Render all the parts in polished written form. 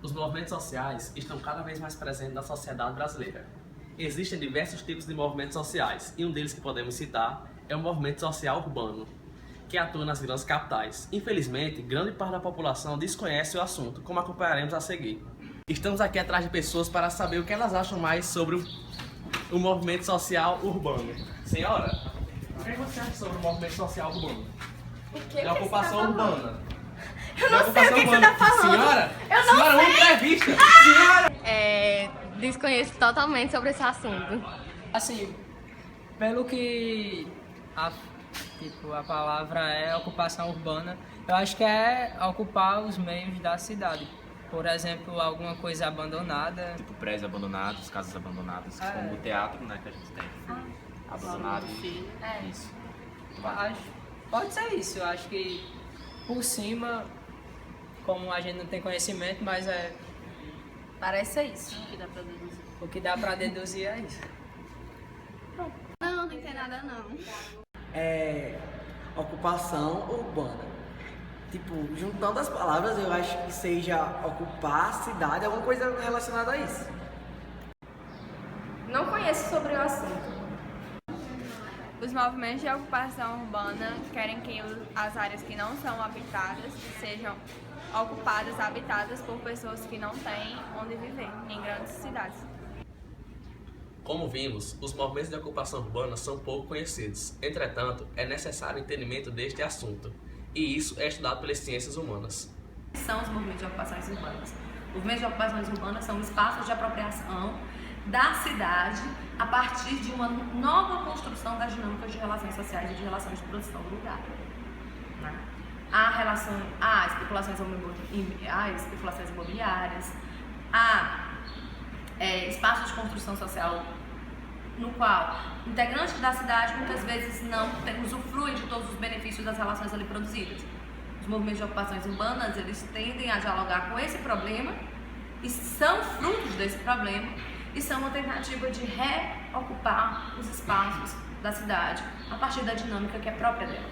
Os movimentos sociais estão cada vez mais presentes na sociedade brasileira. Existem diversos tipos de movimentos sociais, e um deles que podemos citar é o movimento social urbano, que atua nas grandes capitais. Infelizmente, grande parte da população desconhece o assunto, como acompanharemos a seguir. Estamos aqui atrás de pessoas para saber o que elas acham mais sobre o movimento social urbano. Senhora, o que você acha sobre o movimento social urbano? O que Da ocupação urbana. Eu não sei o que você tá falando. Senhora, Eu não senhora, sei. uma entrevista. Senhora! Desconheço totalmente sobre esse assunto. Assim, pelo que a palavra é ocupação urbana, eu acho que é ocupar os meios da cidade. Por exemplo, alguma coisa abandonada. Tipo prédios abandonados, casas abandonadas, como o teatro, né, que a gente tem. Abandonado e isso. Pode ser isso, eu acho que por cima, como a gente não tem conhecimento, mas Parece ser isso. o que dá pra deduzir é isso. Não tem nada não. Ocupação urbana. Tipo, juntando as palavras, eu acho que seja ocupar a cidade, alguma coisa relacionada a isso. Não conheço sobre o assunto. Os movimentos de ocupação urbana querem que as áreas que não são habitadas sejam ocupadas, habitadas por pessoas que não têm onde viver em grandes cidades. Como vimos, os movimentos de ocupação urbana são pouco conhecidos. Entretanto, é necessário o entendimento deste assunto, e isso é estudado pelas ciências humanas. São os movimentos de ocupações urbanas. Os movimentos de ocupações urbanas são espaços de apropriação da cidade a partir de uma nova construção das dinâmicas de relações sociais e de relações de produção do lugar. Há especulações imobiliárias, há espaços de construção social no qual integrantes da cidade muitas vezes não usufruem de todos os benefícios das relações ali produzidas. Os movimentos de ocupações urbanas, eles tendem a dialogar com esse problema e são frutos desse problema e são uma tentativa de reocupar os espaços da cidade a partir da dinâmica que é própria dela.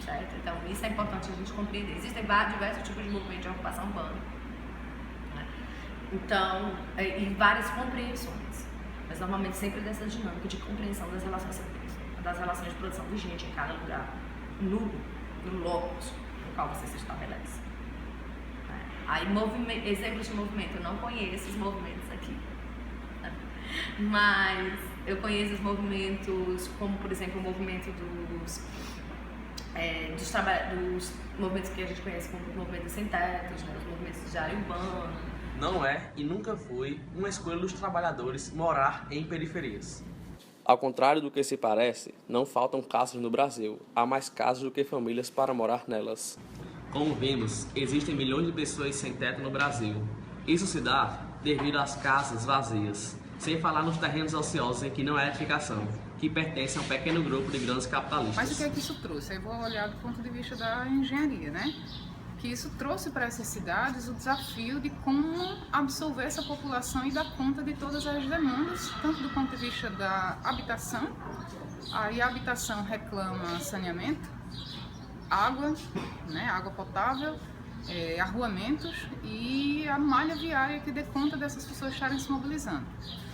Certo? Então, isso é importante a gente compreender. Existem diversos tipos de movimento de ocupação urbana. Então, e várias compreensões. Mas normalmente sempre dessa dinâmica de compreensão das relações de produção de gente em cada lugar, no locus no qual você se estabelece. Aí, exemplos de movimento, eu não conheço os movimentos aqui, mas eu conheço os movimentos, como por exemplo o movimento dos movimentos que a gente conhece como movimentos sem tetos, né, os movimentos de área urbana. Não é e nunca foi uma escolha dos trabalhadores morar em periferias. Ao contrário do que se parece, não faltam casas no Brasil. Há mais casas do que famílias para morar nelas. Como vimos, existem milhões de pessoas sem teto no Brasil. Isso se dá devido às casas vazias, sem falar nos terrenos ociosos em que não há edificação, que pertencem a um pequeno grupo de grandes capitalistas. Mas o que é que isso trouxe? Eu vou olhar do ponto de vista da engenharia, né? Que isso trouxe para essas cidades o desafio de como absorver essa população e dar conta de todas as demandas, tanto do ponto de vista da habitação, aí a habitação reclama saneamento, água, né, água potável, arruamentos e a malha viária que dê conta dessas pessoas estarem se mobilizando.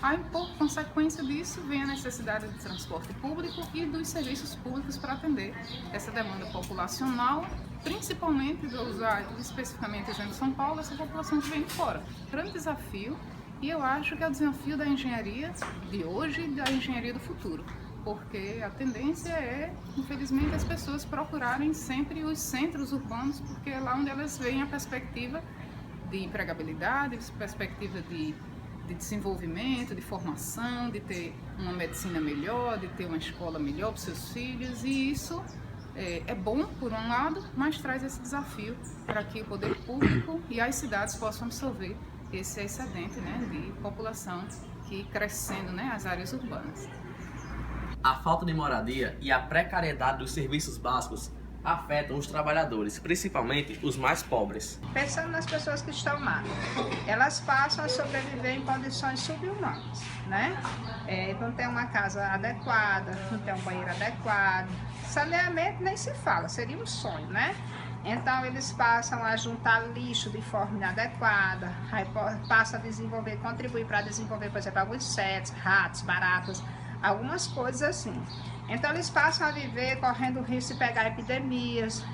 Aí, por consequência disso, vem a necessidade de transporte público e dos serviços públicos para atender essa demanda populacional, principalmente, vou usar especificamente exemplo de São Paulo, essa população que vem de fora. Grande desafio, e eu acho que é o desafio da engenharia de hoje e da engenharia do futuro. Porque a tendência é, infelizmente, as pessoas procurarem sempre os centros urbanos, porque é lá onde elas veem a perspectiva de empregabilidade, perspectiva de desenvolvimento, de formação, de ter uma medicina melhor, de ter uma escola melhor para os seus filhos, e isso é bom por um lado, mas traz esse desafio para que o poder público e as cidades possam absorver esse excedente, né, de população que crescendo, né, as áreas urbanas. A falta de moradia e a precariedade dos serviços básicos afetam os trabalhadores, principalmente os mais pobres. Pensando nas pessoas que estão lá, elas passam a sobreviver em condições subhumanas, né? Não tem uma casa adequada, não tem um banheiro adequado, saneamento nem se fala, seria um sonho, né? Então, eles passam a juntar lixo de forma inadequada, aí passam a contribuir para desenvolver, por exemplo, alguns insetos, ratos, baratas, algumas coisas assim. Então, eles passam a viver correndo o risco de pegar epidemias,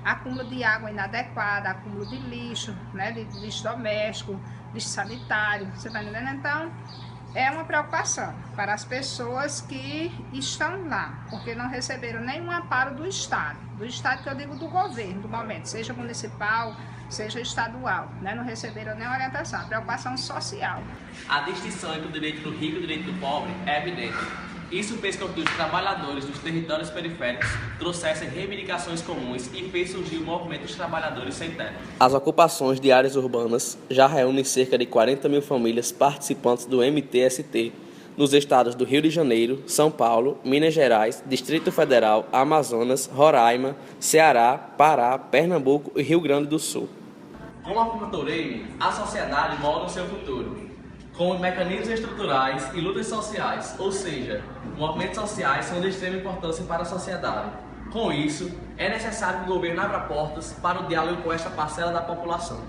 acúmulo de água inadequada, acúmulo de lixo, né, de lixo doméstico, lixo sanitário, você está entendendo? Então, é uma preocupação para as pessoas que estão lá, porque não receberam nenhum amparo do Estado que eu digo do governo, do momento, seja municipal, seja estadual, né? Não receberam nenhuma orientação, a preocupação social. A distinção entre o direito do rico e o direito do pobre é evidente. Isso fez com que os trabalhadores dos territórios periféricos trouxessem reivindicações comuns e fez surgir o movimento dos trabalhadores sem teto. As ocupações de áreas urbanas já reúnem cerca de 40 mil famílias participantes do MTST, nos estados do Rio de Janeiro, São Paulo, Minas Gerais, Distrito Federal, Amazonas, Roraima, Ceará, Pará, Pernambuco e Rio Grande do Sul. Como afirma Touré, a sociedade molda o seu futuro, com mecanismos estruturais e lutas sociais, ou seja, movimentos sociais são de extrema importância para a sociedade. Com isso, é necessário que o governo abra portas para o diálogo com esta parcela da população.